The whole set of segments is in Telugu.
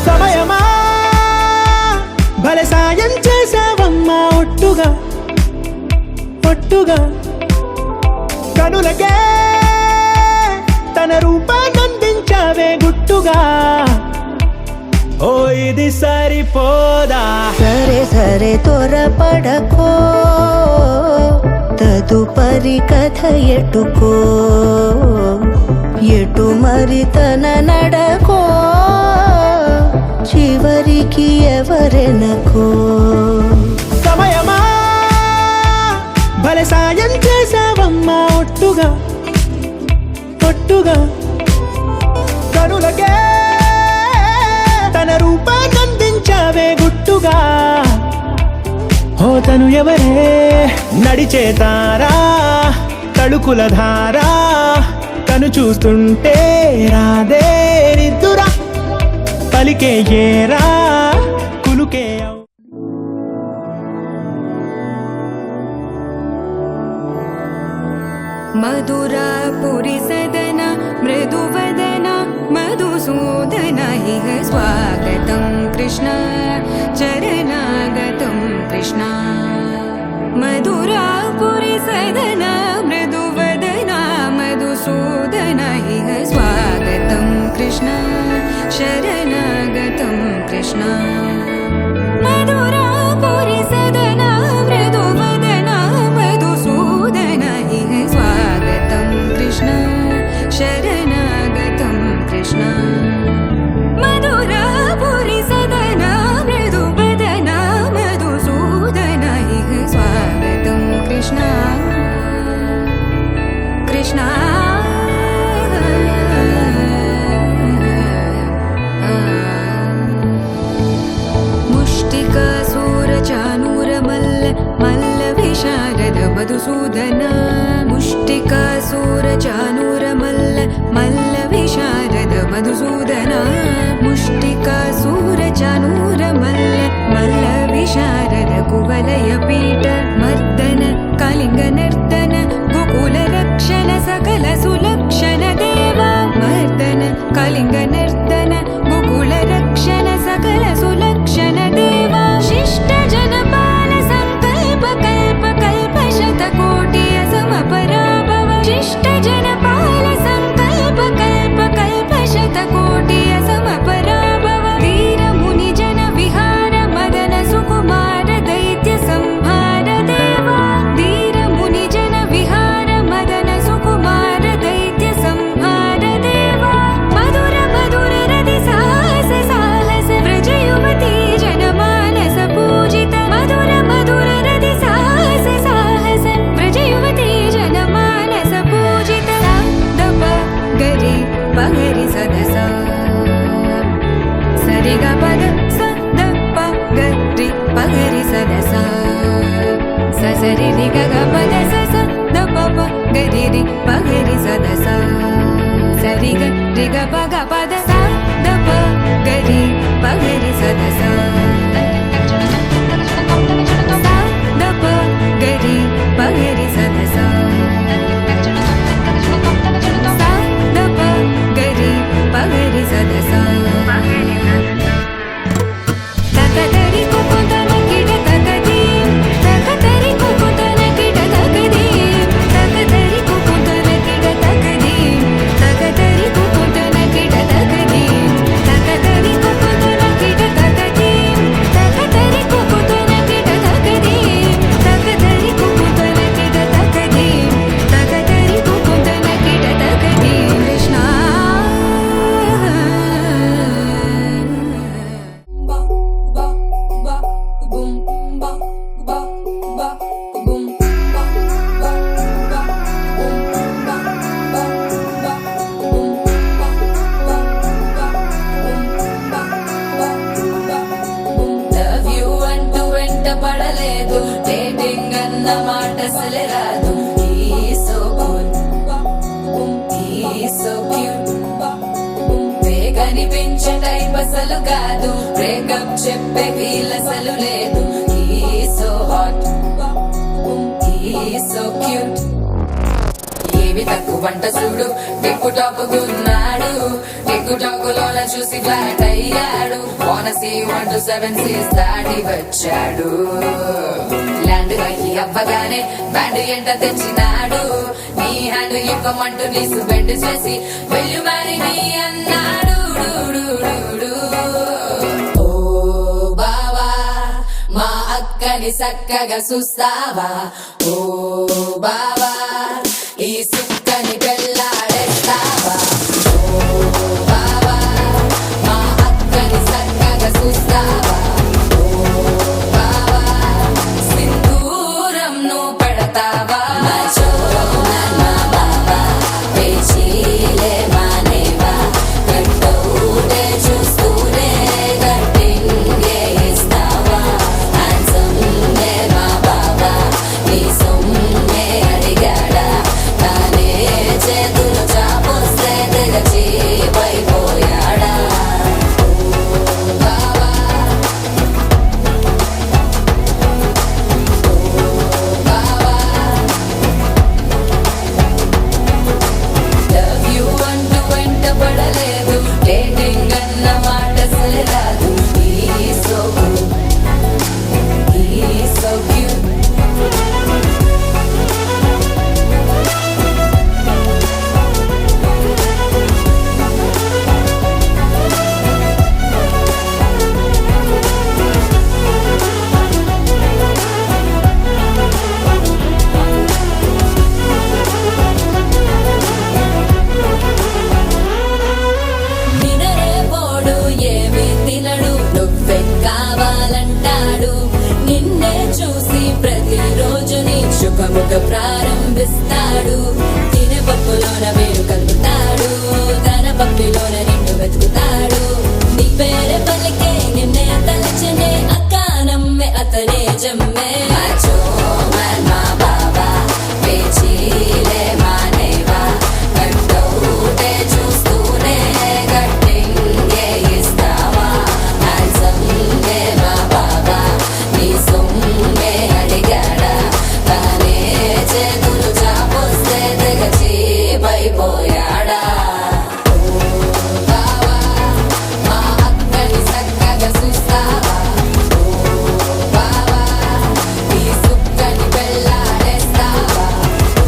సమయమా భలే సాయం చేసావమ్మా ఒట్టుగా ఒట్టుగా కనులకే తన రూపాన్నందించావే గుట్టుగా ఓ ఇది సరిపోదా సరే సరే త్వరపడకో తదుపరి కథ ఎటుకో ఎటు మరి తన నడకో చివరికి ఎవరెనకో సమయమా భలే సాయం చేసావమ్మా ఒట్టుగా ఒట్టుగా కనులకే తన రూపాన్నందించావే గుట్టుగా ఓ తను ఎవరే నడిచేతారా తళుకుల ధారా తను చూస్తుంటే రాదే నిద్దురా పలికే ఏరా కులుకే మధురాపురి సదన మృదువదన మధుసూదన ఇహ స్వాగతం కృష్ణ చరణాగతం కృష్ణ మధురాపురి సదన మృదువదన మధుసూదన ఇహ స్వాగతం కృష్ణ శరణాగతం కృష్ణ మధురాపురి సదన మృదువదన మధుసూదన ఇహ స్వాగతం కృష్ణ శరణాగతం కృష్ణ మధురాపురి సదన మృదువదన మధుసూదన ఇహ స్వాగతం కృష్ణ కృష్ణ మధుసూదన ముష్టికాసూర చానూర మల్ల మల్ల విశారద మధుసూదన ముష్టికాసూర చానూర మల్ల మల్ల విశారద కువలయ పీఠ మర్దన కళింగ నర్తన గోకుల రక్షణ సకల సులక్షణ దేవా మర్దన కళింగ నర్తన గోకుల రక్షణ సకల సులక్షణ దేవా శిష్ట జనపాల సంకల్ప కల్ప కల్ప శతకోటి అసమపరాభవ శిష్ట జనపాల సంకల్ప కల్ప కల్ప శతకోటి అసమపరాభవ వీర ముని జన విహార మదన సుకుమార దైత్య సంహార దేవా వీర ముని జన విహార మదన సుకుమార దైత్య సంహార దేవా మధుర మధుర రతి సాహస సాహస వ్రజ యువతి జనమానస పూజిత మధుర మధుర రతి సాహస సాహస వ్రజ యువతి జనమానస పూజిత దప గరి పగరి సదస సరిగ పద సదప గరి పగరి సదస ససరి రి గగ పద సస దప గరి రి పగరి సదస సరిగ రి గ పగ పద సదప గరి పగరి సదస దప గరి పగరి సదస దప గరి పగరి సదస తకదరి కుకుతన కిడ తకది తకదరి కుకుతన కిడ తకది తకదరి కుకుతన కిడ తకది తకదరి కుకుతన కిడ తకది తకదరి కుకుతన కిడ తకది తకదరి కుకుతన కిడ తకది తకదరి కుకుతన కిడ తకది తకదరి కుకుతన కిడ తకది కృష్ణ లవ్ యూ అంటూ వెంట పడలేదు డేటింగ్ అన్న మాట అసలే రాదు సో క్యూట్ వేగనిపించే టైప్ అసలు కాదు బ్రేకప్ చెప్పే ఫీల్ అసలు లేదు సో హాట్ తక్కువంట చూడు టిక్కు టాపుకున్నాడు టిక్కు టాకులోన చూసి ఫ్లాట్ అయ్యాడు బోనసీ 1 to 7 సీస్ దాటి వచ్చాడు ల్యాండ్ అయ్యి అవ్వగానే బ్యాండ్ ఎంట తెచ్చినాడు నీ హ్యాండ్ ఇవ్వమంటూ నీసు బెండ్ చేసి వెళ్ళు మరి నీ అన్నాడు ఓ బావా మా అక్కని చక్కగా చూస్తావా ఓ బావా ఈ సుక్కని పెళ్ళాడేస్తావా ఓ బావా మా అక్కని చక్కగా చూస్తావా ఓ బావా సింధూరం నువ్వు పెడతావా మచో నా బావా పేచీలే మానేవా కట్టౌటే చూస్తూనే కట్టింగే ఇస్తావా హ్యాండ్సమ్ నే మా బావా నీ సొమ్మే అడిగాడా తానే చేతులు చాపొస్తే తెగచిపోయాడా బావా లవ్ యూ అంటూ వెంట పడలేదు డేటింగ్ అన్న మాట అసలు రాదు He's so cute నినరే పోడు ఏమి తినడు నువ్వే కావాలంటాడు నిన్నే చూసి ప్రతిరోజు నీ శుభముఖ ప్రారంభిస్తాడు తినే పప్పులోన వేరు కలుపుతాడు తన పప్పిలోన నిన్ను వెతుకుతాడు నీ పేరే పలికే నిన్నే తలచనే అక్కానమ్మే అతనే జమ్మే మచో మా బాబా పేచీలే మానేవా కట్టౌటే చూస్తూనే కట్టింగే ఇస్తావా హ్యాండ్సమ్ నే మా బాబా నీ సొమ్మే అడిగాడా తానే చేతులు చాపొస్తే తెగచిపోయాడా బావా మా అక్కని చక్కగా చూస్తావా ఓ బావా ఈ సుక్కని పెళ్ళాడేస్తావా ఓ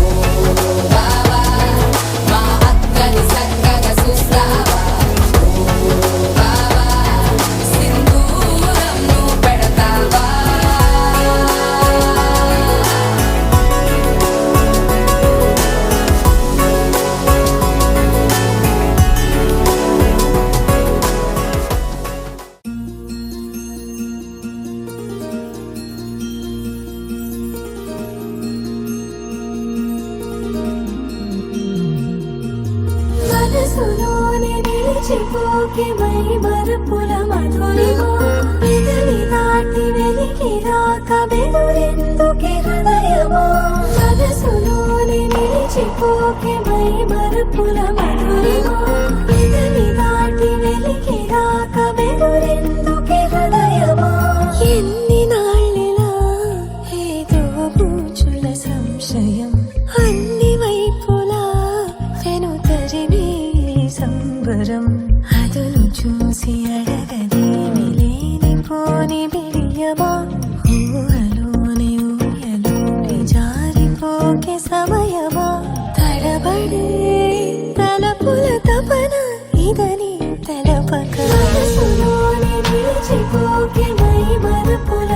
బావా మా అక్కని చక్కగా చూస్తావా ఓ బావా సింధూరం నువ్వు పెడతావా మనసులోనే నిలిచిపోకే మై మరుపుల మధురిమా పెదవి దాటి వెలికి రాక బెదురెందుకే హృదయమా మనసులోనే నిలిచిపోకే మై మరుపుల మధురిమా పెదవి దాటి వెలికి రాక బెదురెందుకే హృదయమా ఎన్ని నాళ్ళిలా ఏదో బూచుల సంశయం అన్ని వైపులా వెను తరిమే సంబరం అదును చూసి అడగదేమి లేనిపోని బిడియమా ఊహలోని ఊయలోని జారిపోకే సమయమా తడబడే తలపుల తపన ఇదని తెలపక మనసులోని నిలిచిపోకే మై మరుపుల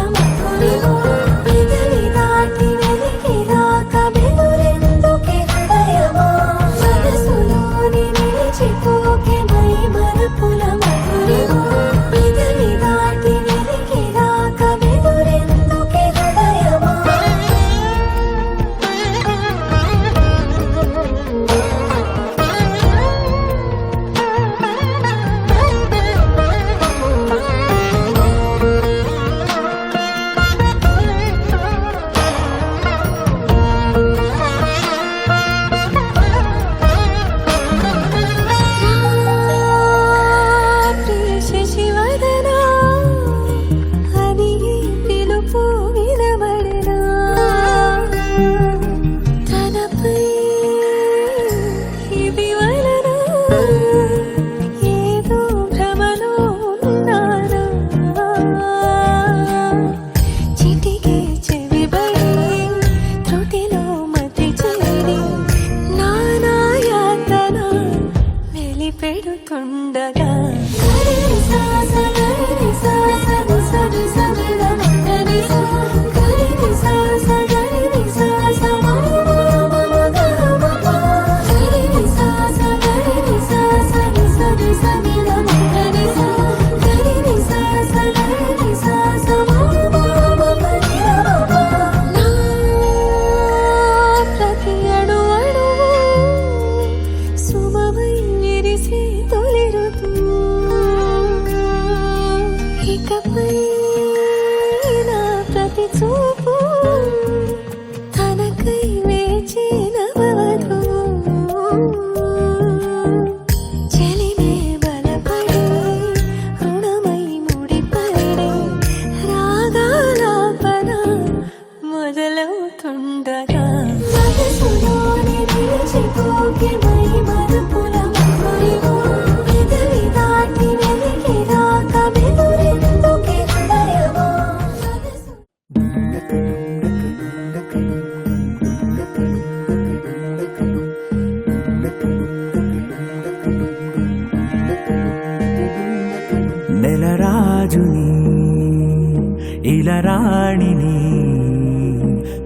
ఇలా రాణిని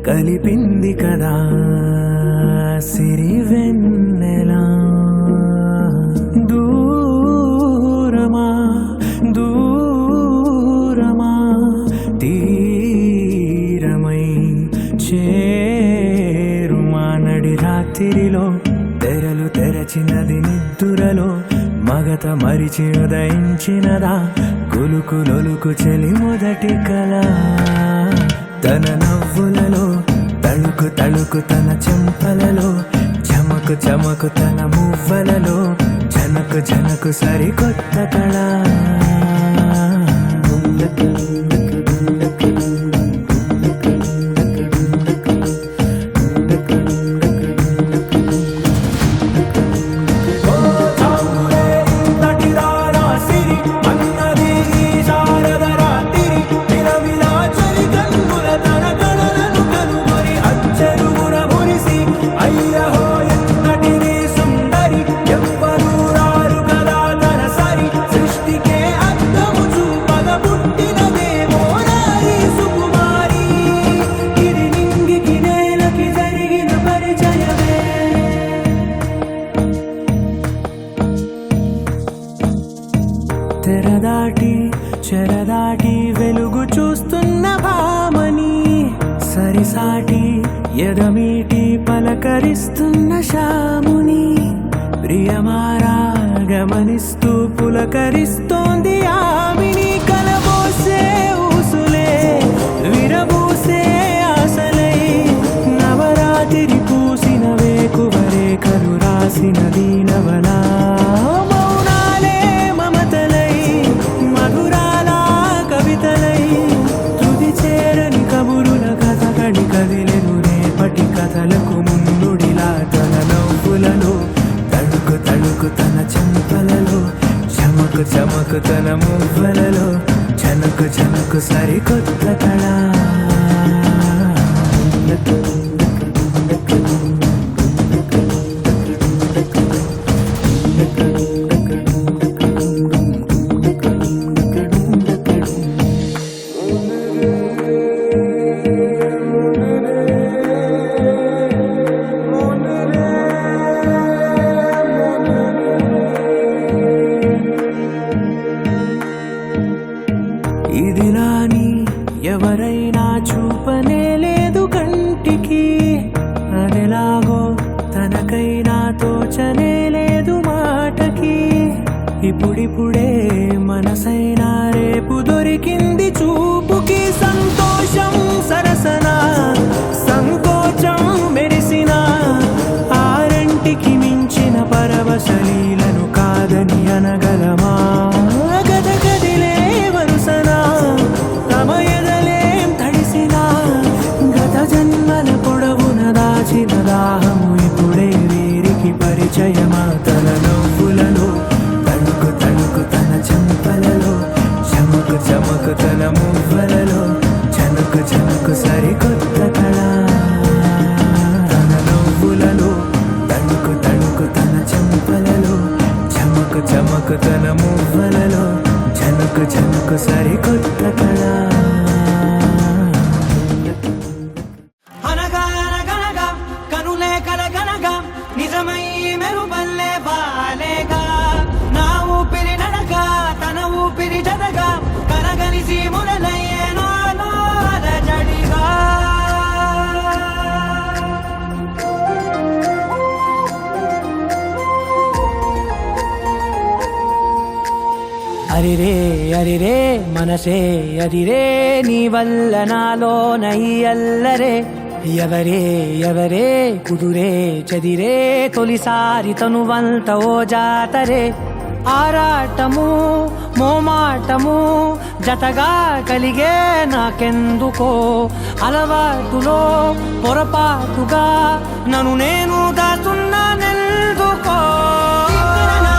కలిపింది కదా సిరివెన్నెలా దూరమా దూరమా తీరమై చేరుమా నడి రాత్రిలో తెరలు తెరచినది నిద్దురలో మగత మరిచి ఉదయించినదా కులుకులొలుకు చెలి మొదటి కళ తన నవ్వులలో తళుకు తళుకు తన చెంపలలో చమకు చమకు తన మువ్వలలో జనకు జనకు సరికొత్త కళ తెరదాటి చెరదాటి వెలుగు చూస్తున్న భామని సరిసాటి ఎదమీటి పలకరిస్తున్న శాముని ప్రియమారా గమనిస్తూ పులకరిస్తోంది ఆమిని కలబోసే ఊసులే విరబూసే ఆశలై నవరాత్రి పూసిన వేకువరే కలు రాసిన దీనవనా కథలకు ముందుడిలా తన నవ్వులలో తడుకు తడుకు తన చెంపలలో చమకు చమకు తన మువ్వలలో చనకు చనకు సరికొత్త కళ ఇదిలాని ఎవరైనా చూపనే లేదు కంటికి అదెలాగో తనకైనా తోచనే లేదు మాటకి ఇప్పుడిప్పుడే మనసైనా రేపు దొరికింది చూపుకి సంతోషం సరసన సంకోచం మెరిసిన ఆరంటికి మించిన పరవశలీలను కాదని అనగలమా గద గదిలే వరుసనా తమ ఎదలేం తడిసినా గత జన్మల పొడవున దాచిన దాహము ఇప్పుడే వీరికి పరిచయమా తన నవ్వులలో తణుకు తణుకు తన చెంపలలో చమకు చమకు తన మువ్వలలో చనుకు చనుకు సరికొత్త కళ తన నవ్వులలో తణుకు తణుకు తన చెంపలలో చమకు చమకు తన మువ్వలలో చనుకు చనుకు సరికొత్త కళ అనగానగనగా కనులే కలగనగా నిజమై మెరుపల్లే బాలేగా నా ఊపిరి నడగా తన ఊపిరి జడగా కలగలిసి మొదలయ్యేనో అలజడిగా అరిరే అరిరే మనసే అరిరే నీ వల్ల నాలో నయ్యల్లరే ఎవరే ఎవరే కుదురే చదిరే తొలిసారి తనువంత ఓ జాతరే ఆరాటము మోమాటము జతగా కలిగే నాకెందుకో అలవాటులో పొరపాటుగా నన్ను నేను దాస్తున్నానెందుకో నా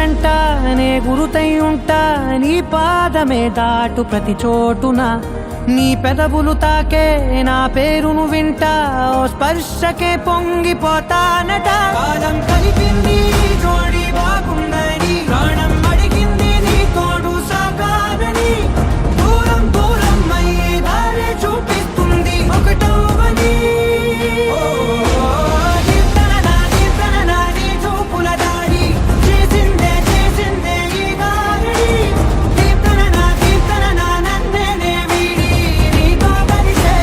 వెంట నే గురుతై ఉంటా, నీ పాదమే దాటు ప్రతి చోటున, నీ పెదవులు తాకే నా పేరును వింటా, ఓ స్పర్శకే పొంగిపోతానట. కాలం కలిపింది జోడి బాగుందని, ప్రాణం అడిగింది నీ తోడు సాగాలని, దూరం దూరం అయ్యి దారి చూపిస్తుంది ఒకటవని. నీ చూపుల దాడి చేసిందే చేసిందే ఈ గారడి, దీప్తన నన్నే వీడి నీతో కలిసే.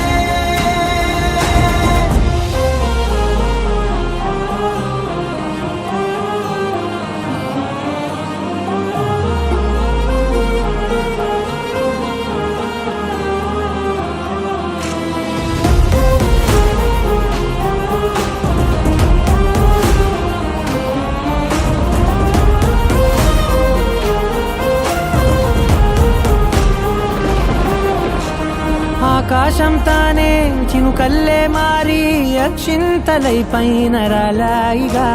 ఆకాశం తానే చినుకల్లే మారి అక్షింతలై పైన రాలాయిగా,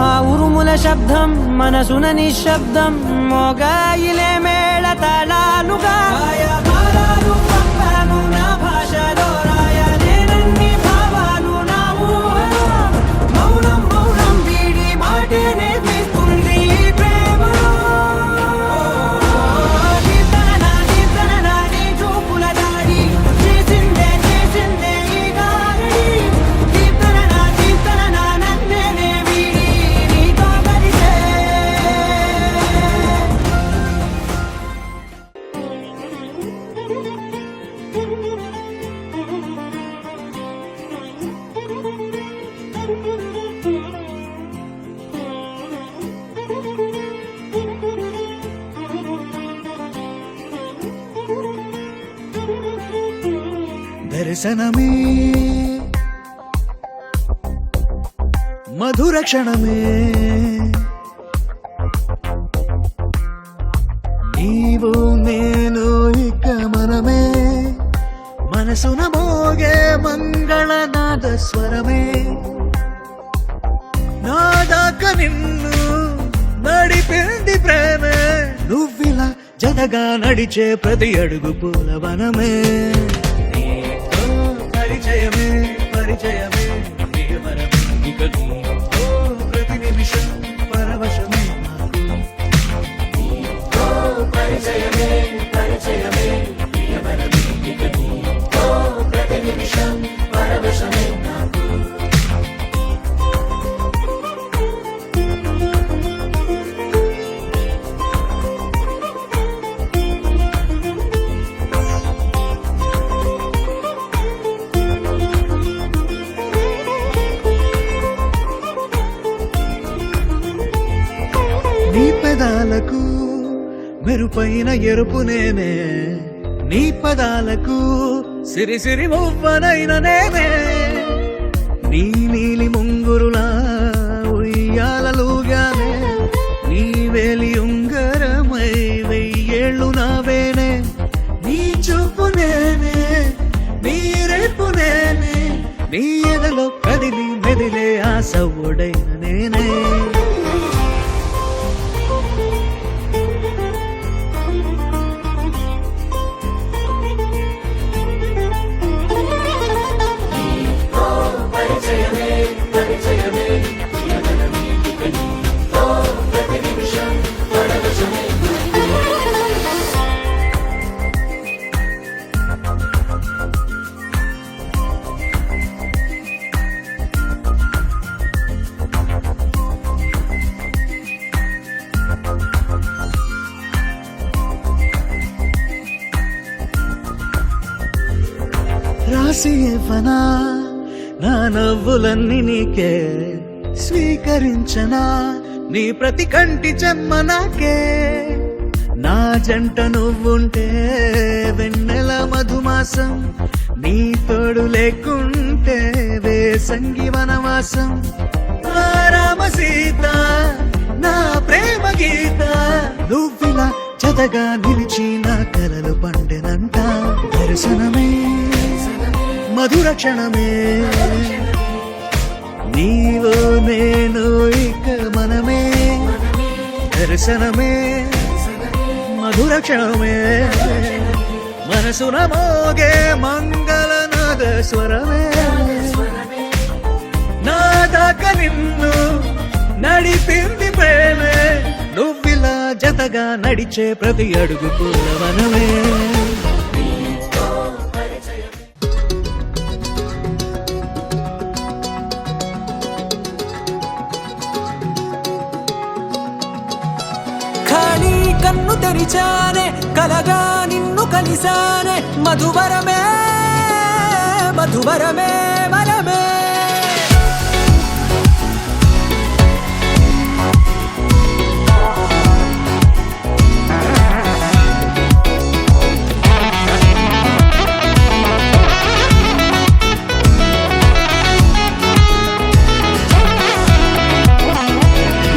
ఆ ఉరుముల శబ్దం మనసున నిశ్శబ్దం మోగాయిలే మేళ తాళాలుగా. నా భాషలో రాయలేనన్ని భావాలు నా ఊహలో, మౌనం మౌనం వీడి మాటే నేర్పిస్తుంది ప్రేమలో. నీ చూపుల దాడి చేసిందే చేసిందే ఈ గారడి, దీప్తన నన్నే వీడి నీతో కలిసే. దర్శనమే మధుర క్షణమే, నీవు నేను ఇక మనమే, మనసున మోగే మంగళనాద స్వరమే, నాదాక నిన్ను నడిపింది ప్రేమే, నువ్విలా జతగా నడిచే ప్రతి అడుగు పూలవనమే. నీతో పరిచయమే పరిచయమే ప్రియవరమే, ఇక నీతో ప్రతి నిమిషం పరవశమే నాకు. నీతో పరిచయమే పరిచయమే ప్రియవరమే, ఇక నీతో ప్రతి నిమిషం పరవశమే నాకు. నీ పెదాలకు మెరుపైన ఎరుపు నేనే, నీ పదాలకు సిరి సిరి మువ్వనైన నేనే, నీ నీలి ముంగురులా ఉయ్యాలలుగానే, నీ వేలి ఉంగరమై వెయ్యేళ్ళు నావేనే, నీ చూపు నేనే నీ రేపు నేనే, నీ ఎదలో కదిలి మెదిలే ఆశ ఒడైన నేనే. రాసి ఇవ్వనా నా నవ్వులన్నీ నీకే, స్వీకరించనా నీ ప్రతి కంటి చెమ్మ నాకే, నా జంట నువ్వుంటే వెన్నెల మధుమాసం, నీ తోడు లేకుంటే వేసంగి వనవాసం. నా రామ సీత నా ప్రేమ గీత, నువ్విలా జతగా నిలిచి నా కలలు పండెనంట. దర్శనమే మధుర క్షణమే, నీవు నేను ఇక మనమే, వ్యసనమే మధుర క్షణమే మనసున మోగే మంగళనాద స్వరమే నా దాకా నిన్ను నడిపింది ప్రేమే నువ్విలా జతగా నడిచే ప్రతి అడుగు పూలవనమే ఖాళీ కన్ను తెరిచానే కలగా నిన్ను కలిసానే మధువరమే మధువరమే వరమే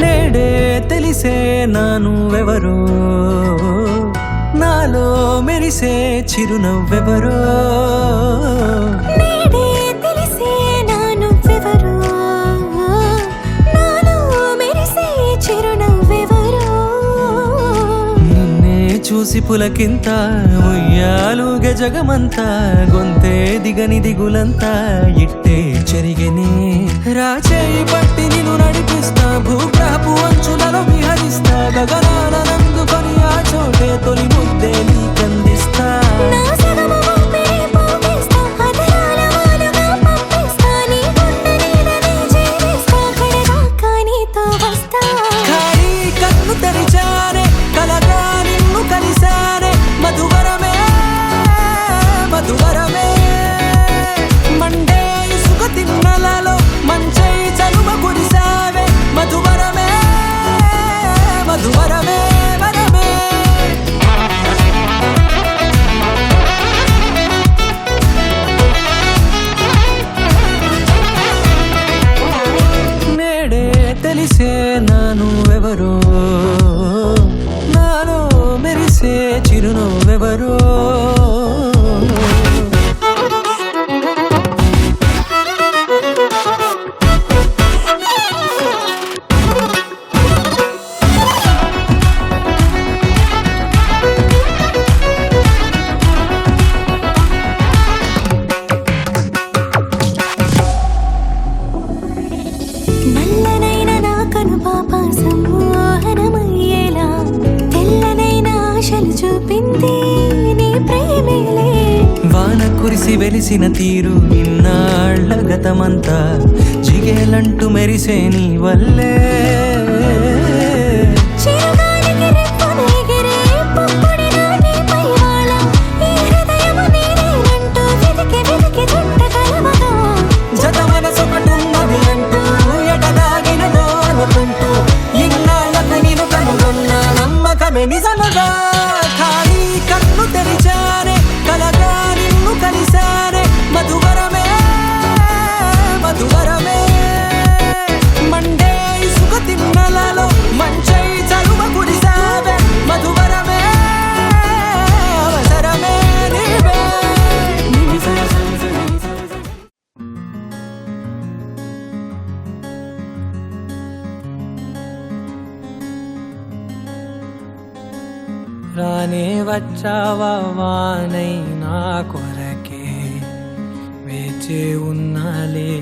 నేడే తెలిసే నానువెవరో నాలో మెరిసే చిరునవ్వెవరో నేడే తెలిసే నానువ్వెవరో నాలో మెరిసే చిరునవ్వెవరో నిన్నే చూసి పులకింత ఉయ్యాలుగ జగమంతా గొంతే దిగని దిగులంతా ఇట్టే చెరిగెనే రాచేయి పట్టి నిన్ను నడిపిస్తా భూగ్రహపు అంచులలో విహరిస్తా గగనాన నందుకొని ఆ చోటే తొలి ముద్దే నీకందిస్తా నా సగము ఊపిరి పోగేస్తా అదరాల వాలుగా పంపిస్తా నీ గుండె నీడనే చేరేస్తా కడదాకా నీతో వస్తా ఖాళీ కన్ను తెరిచానే కలగా నిన్ను కలిసానే మధువరమే మధువరమే మండే ఇసుక తిన్నలలో మంచై చలువ కురిసావే మధువరమే మధువరమే వరమే నేడే తెలిసే నానువెవరో నాలో మెరిసే చిరునవ్వెవరో నల్లనైన నా కనుపాప సమ్మోహనమయ్యేలా తెల్లనైన ఆశలు చూపింది నీ ప్రేమేలే వాన కురిసి వెలిసిన తీరు ఇన్నాళ్ల గతమంతా జిగేలంటూ మెరిసే నీ వల్లే చిరుగాలికి రెప్పను ఎగిరే పుప్పొడిన నీపై వాళ ఈ హృదయము నీదేనంటూ వెతికి వెతికి చుట్ట కలవగా జత మనసొకటున్నది అంటూ ఎటదాగినదో అనుకుంటూ ఇన్నాళ్లకు నేను కనుగొన్న నమ్మకమే నిజముగా ఖాళీ కన్ను తెరిచానే కలగా నిన్ను కలిసానే మధువరమే మధువరమే మండే ఇసుక తిన్నలలో మంచై చలువ కురిసావే మధువరమే అవసరమే నీవే రానే వచ్చావా వానై నా కొరకే వేచే ఉన్నాలే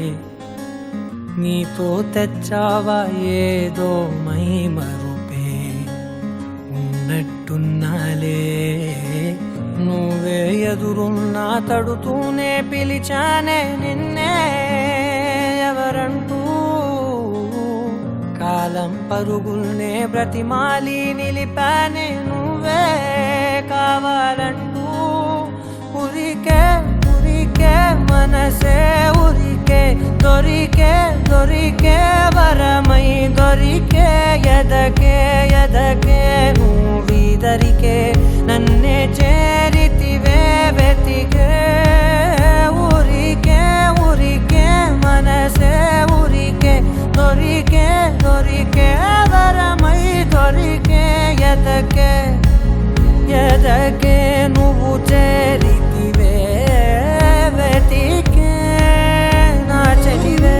నీతో తెచ్చావా ఏదో మై మరుపే ఉన్నట్టున్నాలే నువ్వే ఎదురున్నా తడుతూనే పిలిచానే నిన్నే ఎవరంటూ కాలం పరుగుల్నే బ్రతిమాలి నిలిపానే నువ్వే కావాలంటూ ఉరికే ఉరికే మనసే ఉరికే దొరికే దొరికే వరమై దొరికే ఎదకే ఎదకే నువ్విదరికే నన్నే చేరితివే వెతికే ఊరికే ఊరికే మనసే ఊరికే దొరికే దొరికే వరమై దొరికే ఎదకే ఎదకే నువ్వు చేరితివే వెతికే నా చెలివే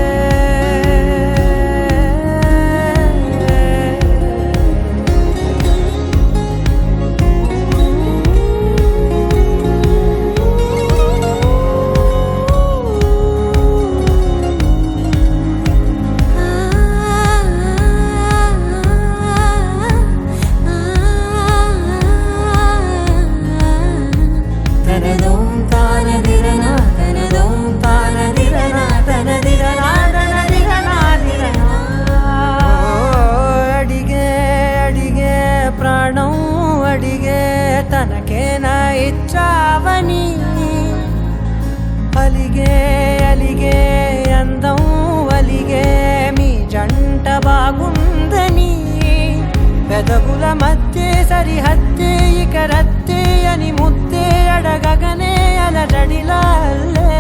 అలిగే అందం అలిగే మీ జంట బాగుందని పెదవుల మధ్య సరిహద్దే ఇక రద్దే అని ముద్దే అడగగనే అలజడిలాల్లే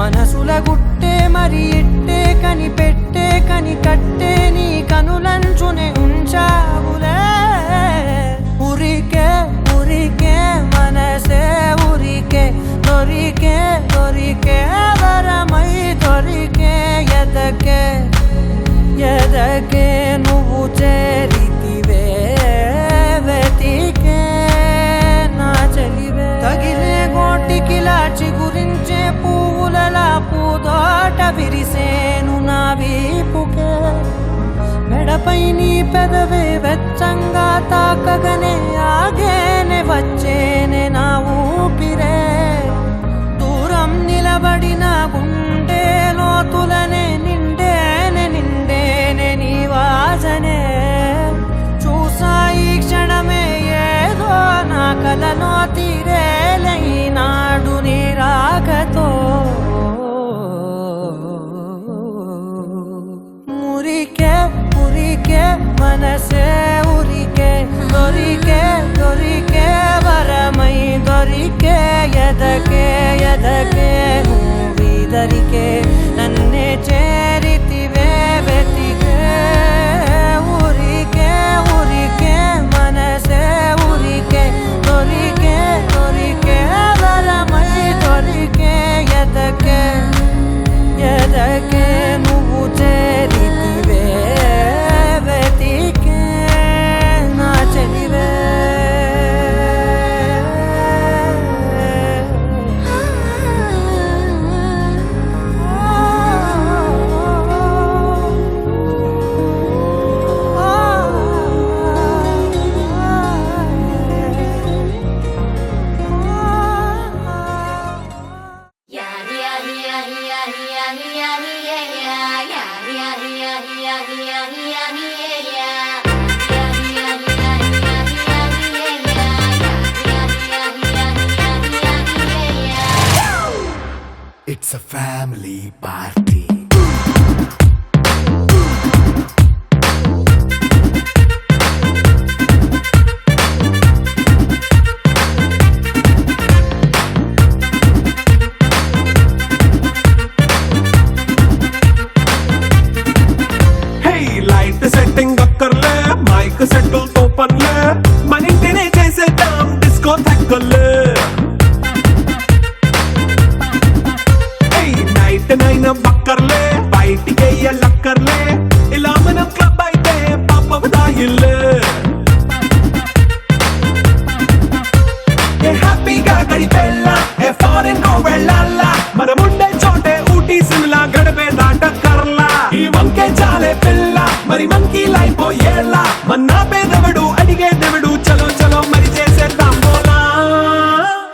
మనసుల గుట్టే మరి ఇట్టే కనిపెట్టే కని కట్టే నీ కనులంచునే ఉంచావులే ఉరికే ఉరికే మనసే ఉరికే దొరికే దొరికే వరమై దొరికే ఎదకే ఎదకే నువ్వు చేరితివే వెతికే నా చెలివే తగిలే గోటికిలా చిగురించే పువ్వులలా పూదోట విరిసేను నా వీపుకే మెడపై నీ పెదవే వెచ్చంగా తాకగనే ఆగేనే వచ్చేనే నా ఊపిరే దూరం నిలబడిన గుండె లోతులనే నిండేనే నిండేనే నీ వాసనే చూసా ఈ క్షణమే ఏదో నా కలలో తీరేలే ఈనాడు నీ రాకతో మురికే మురికే మనసే ఉరికే దొరికే దొరికే వరమై దొరికే ఎదకే ఎదకే నువ్విదరికే నన్నే చేరితివే వెతికే ఉరికే ఉరికే మనసే ఉరికే దొరికే దొరికే వరమై దొరికే ఎదకే ఎదకే నువ్వు చేరితివే వెతికే నా చెలివే It's a family party. Hey, light setting అక్కర్లే మైక్ సెట్టుల్ తో పనిలే మన ఇంటినే చేసేద్దాం డిస్కో థక్కర్లే నైట్ నైన్ బక్కర్లే బయటికి లక్కర్లే ఇలా మనం క్లబ్ అయితే పాపం దాయిల్లే హ్యాపీగా గడిపెళ్ళా ఏ ఫారెన్ నో వెళ్ళాలా మనముండే చోటే ఊటీ సిమ్లా గడిపే దాటక్కర్లా ఈ వంకే చాలే పిల్ల మరి మంకీ లైపోయేలా మన్నా పేదవడు అడిగేదెవడు చలో చలో మరి చేసేద్దాం బోలా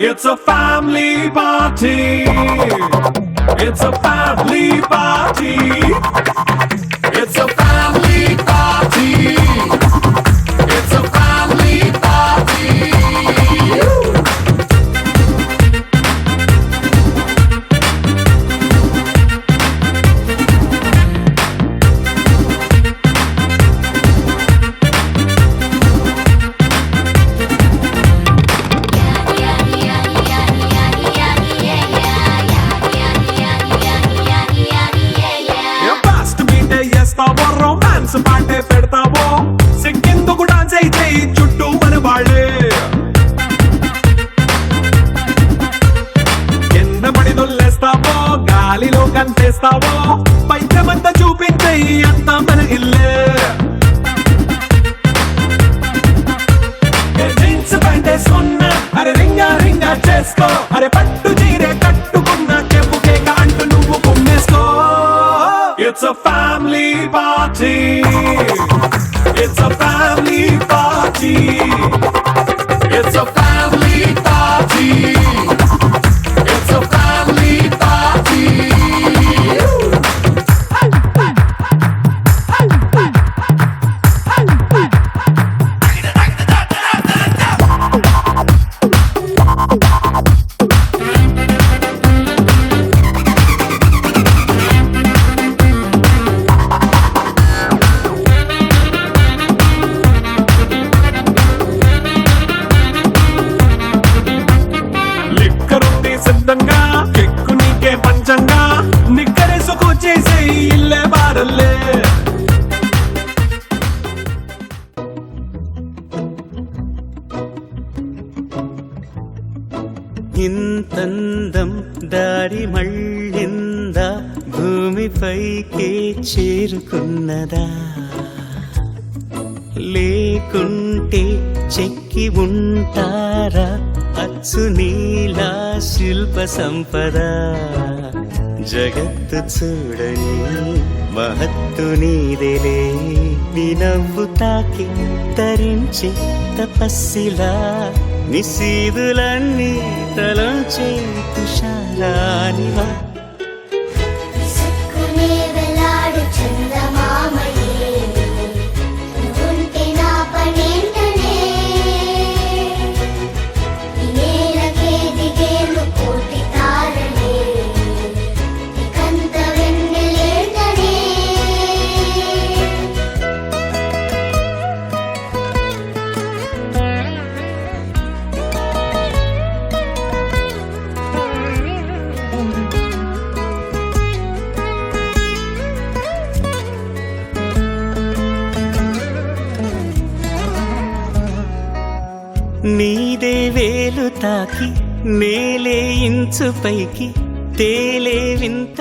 It's a family party. It's a family party. It's a family party. It's a family party. Romance పాటే పెడతావో సిగ్గెందుకు డాన్స్ అయితే చుట్టూ మన వాళ్ళే కింద పడి దొల్లేస్తావో గాలిలో కంటేస్తావో పైకమంతా చూపించే అంతా మన ఇల్లే జీన్స్ ప్యాంట్ వేసుకున్నా అరే రింగా రింగా చేసుకో అరే పట్టు చీరే కట్టుకున్నా చెప్పు కేక అంటూ నువ్వు కుమ్మేసుకో It's a family party. It's a family party. It's a family party. It's a family party. పైకే చేరుకున్నదా లేకుంటే చెక్కి ఉంటారా అచ్చు నీలా శిల్ప సంపద జగత్తు చూడని మహత్తు నీదేలే నీ నవ్వు తాకి తరించి తపస్సిలా నిశీదులన్నీ తలంచే తుషారానివా విసుక్కునే వెలాడు చందమామయే నువ్వుంటే నా పనేంటనే ఈ నేలకే దిగేను కోటి తారలే ఇకంత వెన్నెలేంటనే నీదే వేలు తాకి నేలే ఇంచు పైకి తేలే వింత